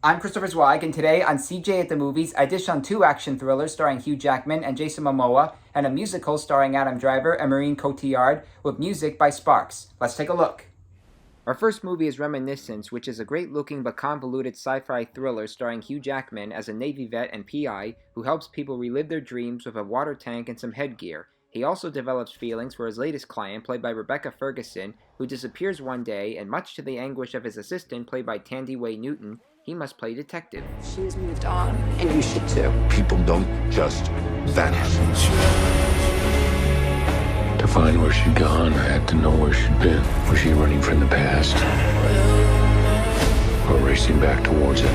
I'm Christopher Zweig, and today on CJ at the Movies, I dish on two action thrillers starring Hugh Jackman and Jason Momoa, and a musical starring Adam Driver and Marion Cotillard, with music by Sparks. Let's take a look. Our first movie is Reminiscence, which is a great-looking but convoluted sci-fi thriller starring Hugh Jackman as a Navy vet and PI who helps people relive their dreams with a water tank and some headgear. He also develops feelings for his latest client, played by Rebecca Ferguson, who disappears one day, and much to the anguish of his assistant, played by Tandy Way Newton, he must play detective. She's moved on, and you should too. People don't just vanish. To find where she'd gone, I had to know where she'd been. Was she running from the past? Or racing back towards it?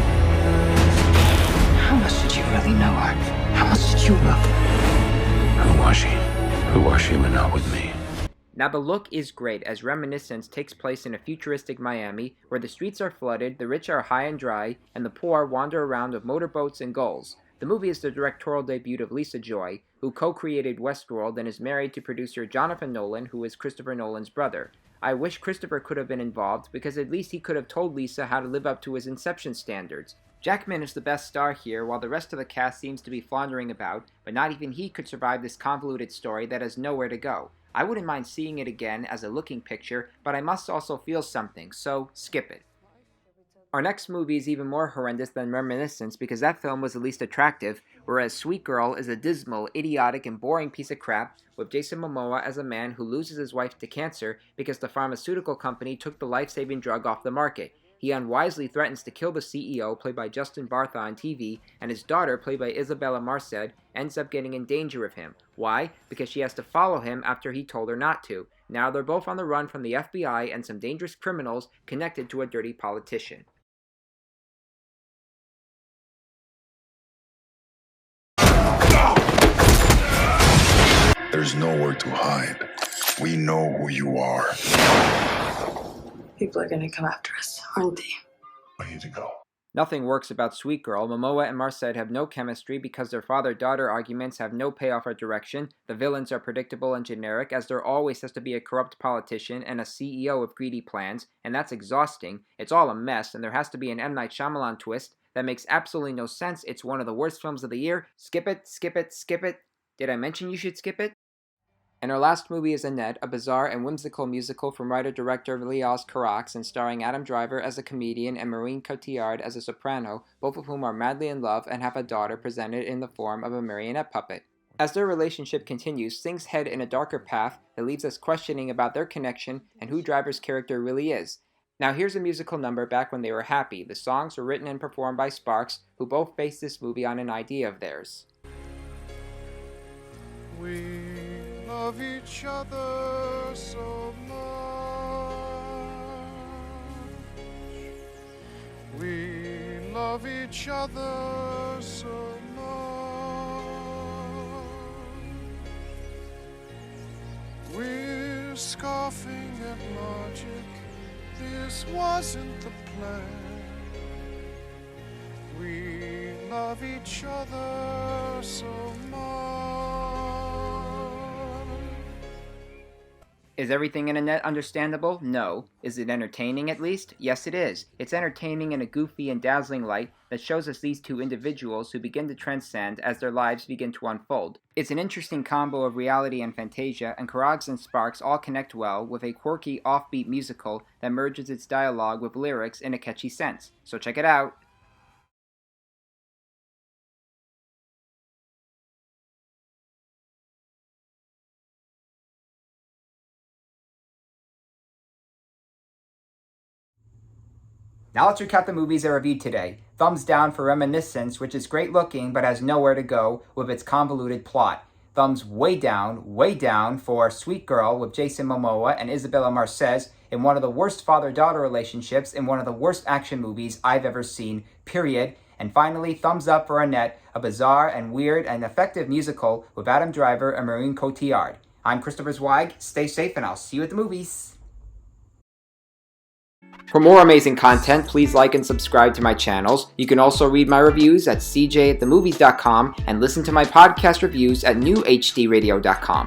How much did you really know her? How much did you love her? Who was she? Who was she but not with me? Now the look is great, as Reminiscence takes place in a futuristic Miami, where the streets are flooded, the rich are high and dry, and the poor wander around with motorboats and gulls. The movie is the directorial debut of Lisa Joy, who co-created Westworld and is married to producer Jonathan Nolan, who is Christopher Nolan's brother. I wish Christopher could have been involved, because at least he could have told Lisa how to live up to his Inception standards. Jackman is the best star here, while the rest of the cast seems to be floundering about, but not even he could survive this convoluted story that has nowhere to go. I wouldn't mind seeing it again as a looking picture, but I must also feel something, so skip it. Our next movie is even more horrendous than Reminiscence because that film was at least attractive, whereas Sweet Girl is a dismal, idiotic, and boring piece of crap with Jason Momoa as a man who loses his wife to cancer because the pharmaceutical company took the life-saving drug off the market. He unwisely threatens to kill the CEO, played by Justin Bartha on TV, and his daughter, played by Isabela Mercad, ends up getting in danger of him. Why? Because she has to follow him after he told her not to. Now they're both on the run from the FBI and some dangerous criminals connected to a dirty politician. There's nowhere to hide. We know who you are. People are gonna come after us, aren't they? I need to go. Nothing works about Sweet Girl. Momoa and Mercad have no chemistry because their father-daughter arguments have no payoff or direction. The villains are predictable and generic, as there always has to be a corrupt politician and a CEO with greedy plans, and that's exhausting. It's all a mess, and there has to be an M. Night Shyamalan twist that makes absolutely no sense. It's one of the worst films of the year. Skip it, skip it, skip it. Did I mention you should skip it? And our last movie is Annette, a bizarre and whimsical musical from writer-director Leos Carax and starring Adam Driver as a comedian and Marion Cotillard as a soprano, both of whom are madly in love and have a daughter presented in the form of a marionette puppet. As their relationship continues, things head in a darker path that leaves us questioning about their connection and who Driver's character really is. Now here's a musical number back when they were happy. The songs were written and performed by Sparks, who both based this movie on an idea of theirs. We love each other so much. We love each other so much. We're scoffing at logic. This wasn't the plan. We love each other so much. Is everything in Annette understandable? No. Is it entertaining at least? Yes, it is. It's entertaining in a goofy and dazzling light that shows us these two individuals who begin to transcend as their lives begin to unfold. It's an interesting combo of reality and fantasia, and Carax and Sparks all connect well with a quirky, offbeat musical that merges its dialogue with lyrics in a catchy sense. So check it out. Now let's recap the movies I reviewed today. Thumbs down for Reminiscence, which is great looking but has nowhere to go with its convoluted plot. Thumbs way down for Sweet Girl with Jason Momoa and Isabela Mercad in one of the worst father-daughter relationships in one of the worst action movies I've ever seen, period. And finally, thumbs up for Annette, a bizarre and weird and effective musical with Adam Driver and Marion Cotillard. I'm Christopher Zweig. Stay safe and I'll see you at the movies. For more amazing content, please like and subscribe to my channels. You can also read my reviews at cjatthemovies.com and listen to my podcast reviews at newhdradio.com.